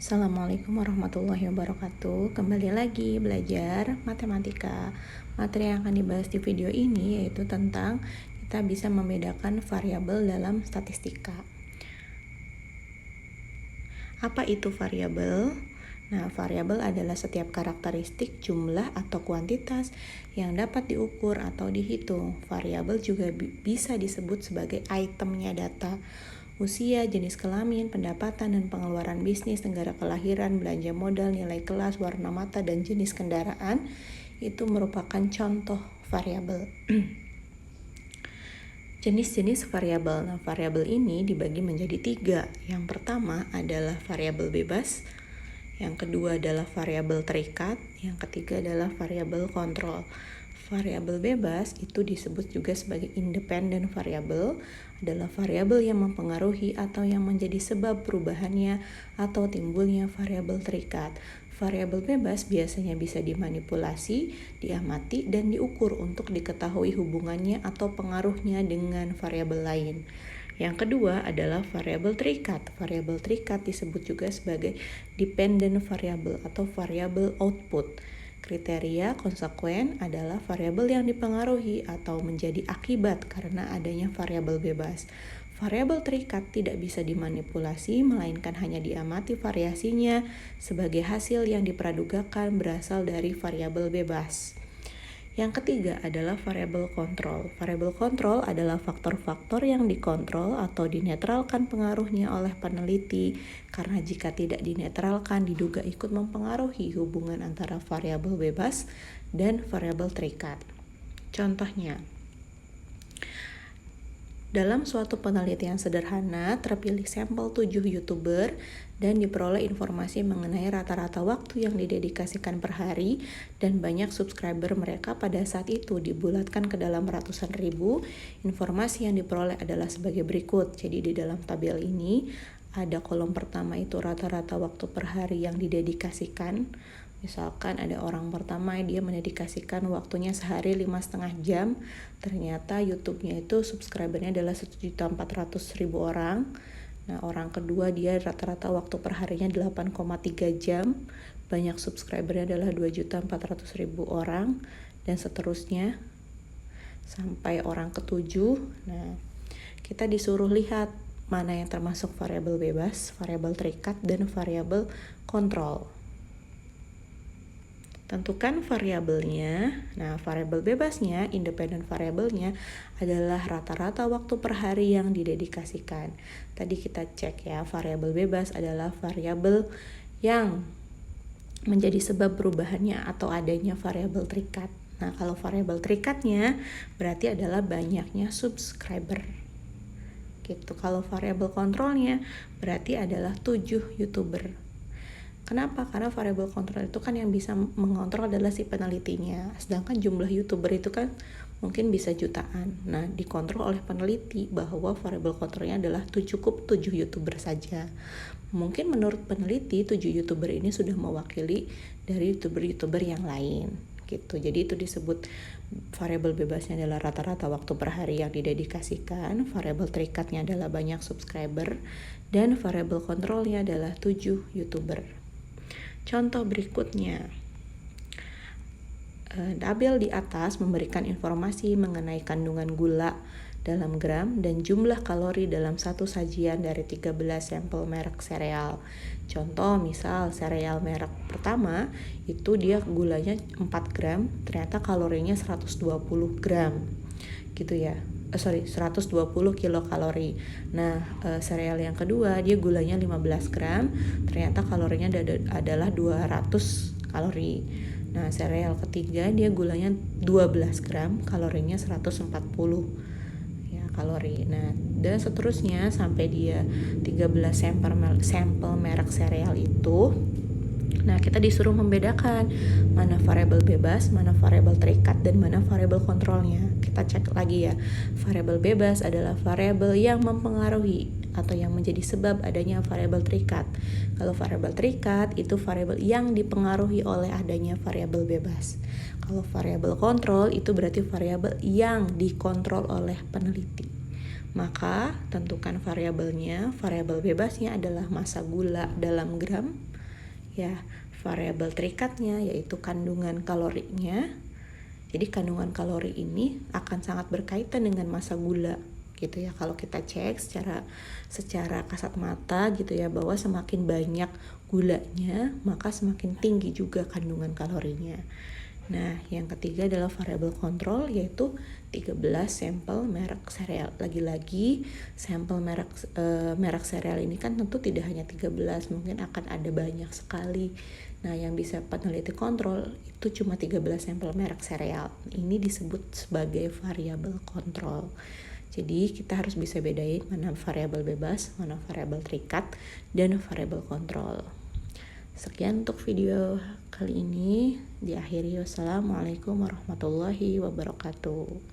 Assalamualaikum warahmatullahi wabarakatuh. Kembali lagi belajar matematika. Materi yang akan dibahas di video ini yaitu tentang kita bisa membedakan variabel dalam statistika. Apa itu variabel? Nah, variabel adalah setiap karakteristik, jumlah atau kuantitas yang dapat diukur atau dihitung. Variabel juga bisa disebut sebagai itemnya data. Usia, jenis kelamin, pendapatan dan pengeluaran bisnis, negara kelahiran, belanja modal, nilai kelas, warna mata, dan jenis kendaraan itu merupakan contoh variabel. Jenis-jenis variabel. Nah, variabel ini dibagi menjadi 3. Yang pertama adalah variabel bebas, yang kedua adalah variabel terikat, yang ketiga adalah variabel kontrol. Variabel bebas itu disebut juga sebagai independent variable, adalah variabel yang mempengaruhi atau yang menjadi sebab perubahannya atau timbulnya variabel terikat. Variabel bebas biasanya bisa dimanipulasi, diamati, dan diukur untuk diketahui hubungannya atau pengaruhnya dengan variabel lain. Yang kedua adalah variabel terikat. Variabel terikat disebut juga sebagai dependent variable atau variabel output. Kriteria konsekuen adalah variabel yang dipengaruhi atau menjadi akibat karena adanya variabel bebas. Variabel terikat tidak bisa dimanipulasi, melainkan hanya diamati variasinya sebagai hasil yang dipradugakan berasal dari variabel bebas. Yang ketiga adalah variabel kontrol. Variabel kontrol adalah faktor-faktor yang dikontrol atau dinetralkan pengaruhnya oleh peneliti, karena jika tidak dinetralkan diduga ikut mempengaruhi hubungan antara variabel bebas dan variabel terikat. Contohnya, dalam suatu penelitian sederhana, terpilih sampel 7 YouTuber dan diperoleh informasi mengenai rata-rata waktu yang didedikasikan per hari dan banyak subscriber mereka pada saat itu dibulatkan ke dalam ratusan ribu. Informasi yang diperoleh adalah sebagai berikut. Jadi di dalam tabel ini ada kolom pertama itu rata-rata waktu per hari yang didedikasikan. Misalkan ada orang pertama dia mendedikasikan waktunya sehari 5,5 jam, ternyata YouTube-nya itu subscribernya adalah 1.400.000 orang. Nah, orang kedua dia rata-rata waktu per harinya 8,3 jam, banyak subscribernya adalah 2.400.000 orang, dan seterusnya sampai orang ketujuh. Nah, kita disuruh lihat mana yang termasuk variabel bebas, variabel terikat, dan variabel kontrol. Tentukan variabelnya. Nah, variabel bebasnya, independent variabelnya adalah rata-rata waktu per hari yang didedikasikan. Tadi kita cek ya, variabel bebas adalah variabel yang menjadi sebab perubahannya atau adanya variabel terikat. Nah, kalau variabel terikatnya berarti adalah banyaknya subscriber. Gitu. Kalau variabel kontrolnya berarti adalah 7 YouTuber. Kenapa? Karena variabel kontrol itu kan yang bisa mengontrol adalah si penelitinya. Sedangkan jumlah YouTuber itu kan mungkin bisa jutaan. Nah, dikontrol oleh peneliti bahwa variabel kontrolnya adalah cukup 7 YouTuber saja. Mungkin menurut peneliti 7 YouTuber ini sudah mewakili dari YouTuber-YouTuber yang lain. Gitu. Jadi itu disebut variabel bebasnya adalah rata-rata waktu per hari yang didedikasikan, variabel terikatnya adalah banyak subscriber, dan variabel kontrolnya adalah 7 YouTuber. Contoh berikutnya, tabel di atas memberikan informasi mengenai kandungan gula dalam gram dan jumlah kalori dalam satu sajian dari 13 sampel merek sereal. Contoh misal sereal merek pertama itu dia gulanya 4 gram, ternyata kalorinya 120 gram gitu ya. 120 kilokalori. Nah, sereal yang kedua dia gulanya 15 gram, ternyata kalorinya adalah 200 kalori. Nah, sereal ketiga dia gulanya 12 gram, kalorinya 140 ya kalori. Nah, dan seterusnya sampai dia 13 sampel merek sereal itu. Nah, kita disuruh membedakan mana variabel bebas, mana variabel terikat, dan mana variabel kontrolnya. Kita cek lagi ya. Variabel bebas adalah variabel yang mempengaruhi atau yang menjadi sebab adanya variabel terikat. Kalau variabel terikat itu variabel yang dipengaruhi oleh adanya variabel bebas. Kalau variabel kontrol itu berarti variabel yang dikontrol oleh peneliti. Maka tentukan variabelnya. Variabel bebasnya adalah massa gula dalam gram. ya variabel terikatnya yaitu kandungan kalorinya. Jadi kandungan kalori ini akan sangat berkaitan dengan massa gula gitu ya. Kalau kita cek secara kasat mata gitu ya, bahwa semakin banyak gulanya maka semakin tinggi juga kandungan kalorinya. Nah, yang ketiga adalah variabel kontrol, yaitu 13 sampel merek sereal. Lagi-lagi sampel merek sereal ini kan tentu tidak hanya 13, mungkin akan ada banyak sekali. Nah, yang bisa peneliti kontrol itu cuma 13 sampel merek sereal. Ini disebut sebagai variabel kontrol. Jadi kita harus bisa bedain mana variabel bebas, mana variabel terikat, dan variabel kontrol. Sekian untuk video kali ini. Diakhiri, wassalamualaikum warahmatullahi wabarakatuh.